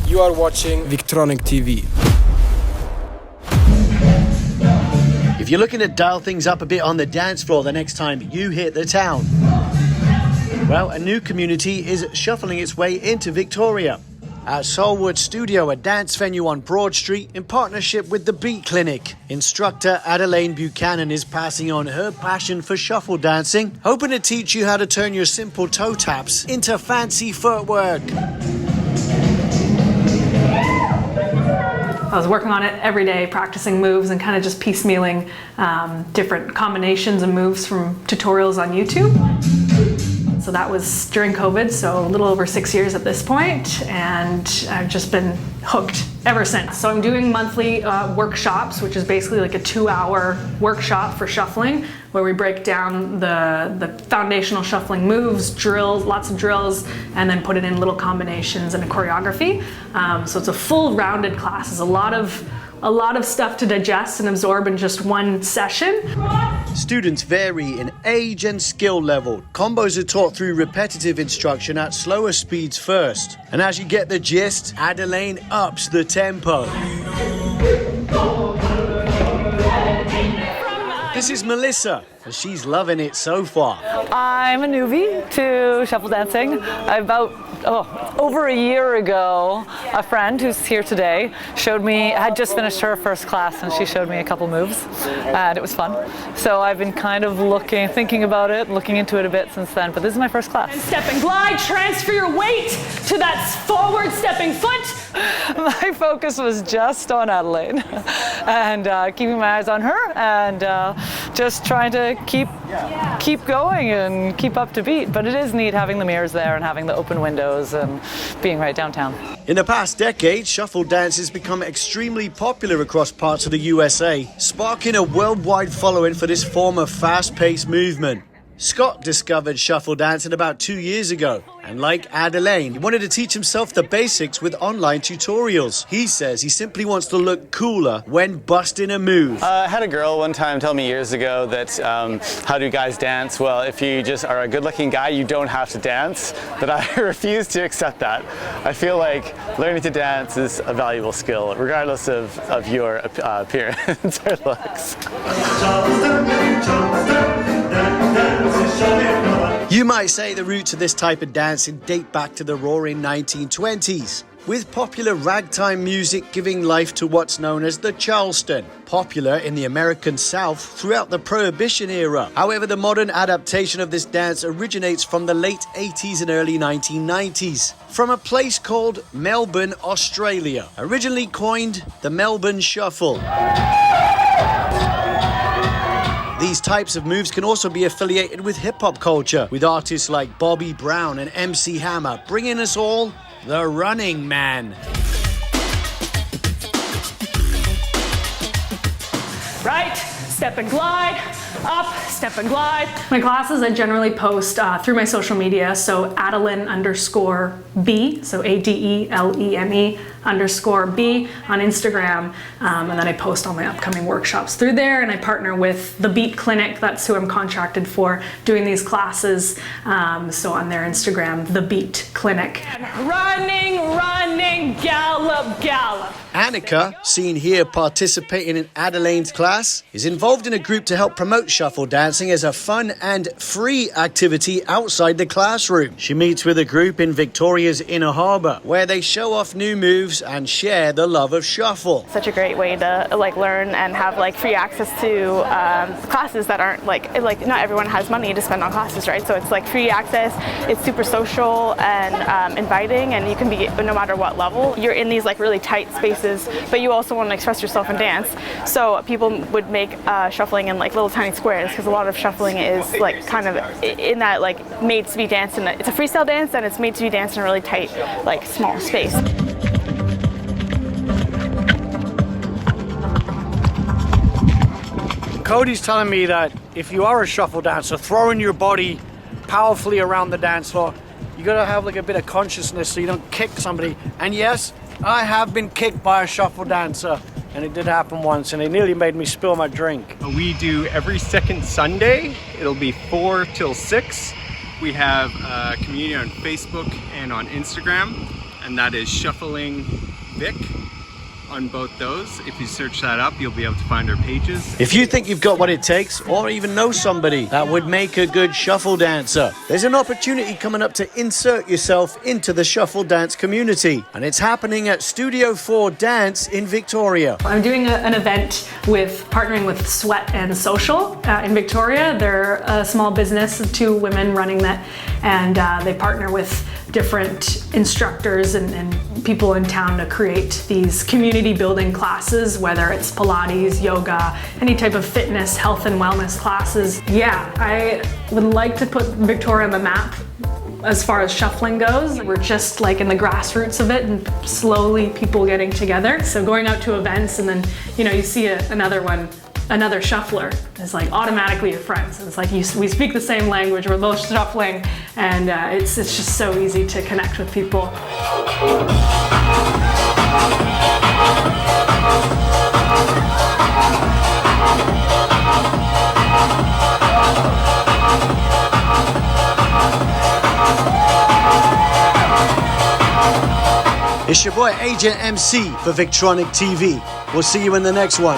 You are watching Victronic TV. If you're looking to dial things up a bit on the dance floor the next time you hit the town, well, a new community is shuffling its way into Victoria. At Solwood Studio, a dance venue on Broad Street in partnership with the Beat Clinic, instructor Adelaine Buchanan is passing on her passion for shuffle dancing, hoping to teach you how to turn your simple toe taps into fancy footwork. I was working on it every day, practicing moves and kind of just piecemealing different combinations and moves from tutorials on YouTube. So that was during COVID, so a little over 6 years at this point, and I've just been hooked ever since. So I'm doing monthly workshops, which is basically like a 2-hour workshop for shuffling, where we break down the foundational shuffling moves, drills, lots of drills, and then put it in little combinations and a choreography. So it's a full rounded class. It's a lot of stuff to digest and absorb in just one session. Students vary in age and skill level. Combos are taught through repetitive instruction at slower speeds first. And as you get the gist, Adelaine ups the tempo. This is Melissa, and she's loving it so far. I'm a newbie to shuffle dancing. Over a year ago, a friend who's here today had just finished her first class, and she showed me a couple moves, and it was fun. So I've been kind of thinking about it, looking into it a bit since then, but this is my first class. Step and glide, transfer your weight to that forward stepping foot. My focus was just on Adelaide and keeping my eyes on her and just trying to keep going and keep up to beat. But it is neat having the mirrors there and having the open windows and being right downtown. In the past decade, shuffle dance has become extremely popular across parts of the USA, sparking a worldwide following for this form of fast-paced movement. Scott discovered shuffle dancing about 2 years ago, and like Adelaine, he wanted to teach himself the basics with online tutorials. He says he simply wants to look cooler when busting a move. I had a girl one time tell me years ago that how do guys dance? Well, if you just are a good-looking guy, you don't have to dance. But I refuse to accept that. I feel like learning to dance is a valuable skill, regardless of your appearance or looks. You might say the roots of this type of dancing date back to the roaring 1920s, with popular ragtime music giving life to what's known as the Charleston, popular in the American South throughout the Prohibition era. However, the modern adaptation of this dance originates from the late 80s and early 1990s, from a place called Melbourne, Australia, originally coined the Melbourne Shuffle. These types of moves can also be affiliated with hip-hop culture, with artists like Bobby Brown and MC Hammer bringing us all the Running Man. Right, step and glide, up, step and glide. My classes I generally post through my social media, so Adeline_B, so ADELENE_B on Instagram, and then I post all my upcoming workshops through there, and I partner with the Beat Clinic, that's who I'm contracted for doing these classes, so on their Instagram, the Beat Clinic. Running, running, gallop, gallop. Annika, seen here participating in Adelaine's class, is involved in a group to help promote shuffle dancing as a fun and free activity outside the classroom. She meets with a group in Victoria's Inner Harbour, where they show off new moves and share the love of shuffle. Such a great way to learn and have free access to classes that aren't like not everyone has money to spend on classes, right? So it's free access. It's super social and inviting, and you can be no matter what level. You're in these really tight spaces, but you also want to express yourself and dance. So people would make shuffling in little tiny squares, because a lot of shuffling is kind of in that made to be danced in it's a freestyle dance, and it's made to be danced in a really tight small space. Cody's telling me that if you are a shuffle dancer, throwing your body powerfully around the dance floor, you gotta have a bit of consciousness so you don't kick somebody. And yes, I have been kicked by a shuffle dancer, and it did happen once, and it nearly made me spill my drink. We do every second Sunday. It'll be 4 till 6. We have a community on Facebook and on Instagram. and that is ShufflingVic on both those. If you search that up, you'll be able to find our pages. If you think you've got what it takes, or even know somebody that would make a good shuffle dancer, there's an opportunity coming up to insert yourself into the shuffle dance community, and it's happening at Studio 4 Dance in Victoria. I'm doing an event partnering with Sweat and Social in Victoria. They're a small business, 2 women running that, and they partner with different instructors and people in town to create these community building classes, whether it's Pilates, yoga, any type of fitness, health and wellness classes. Yeah, I would like to put Victoria on the map as far as shuffling goes. We're just like in the grassroots of it and slowly people getting together. So going out to events and then, you see another shuffler is like automatically your friends. It's like we speak the same language, we're both shuffling, and it's just so easy to connect with people. It's your boy Agent MC for Victronic TV. We'll see you in the next one.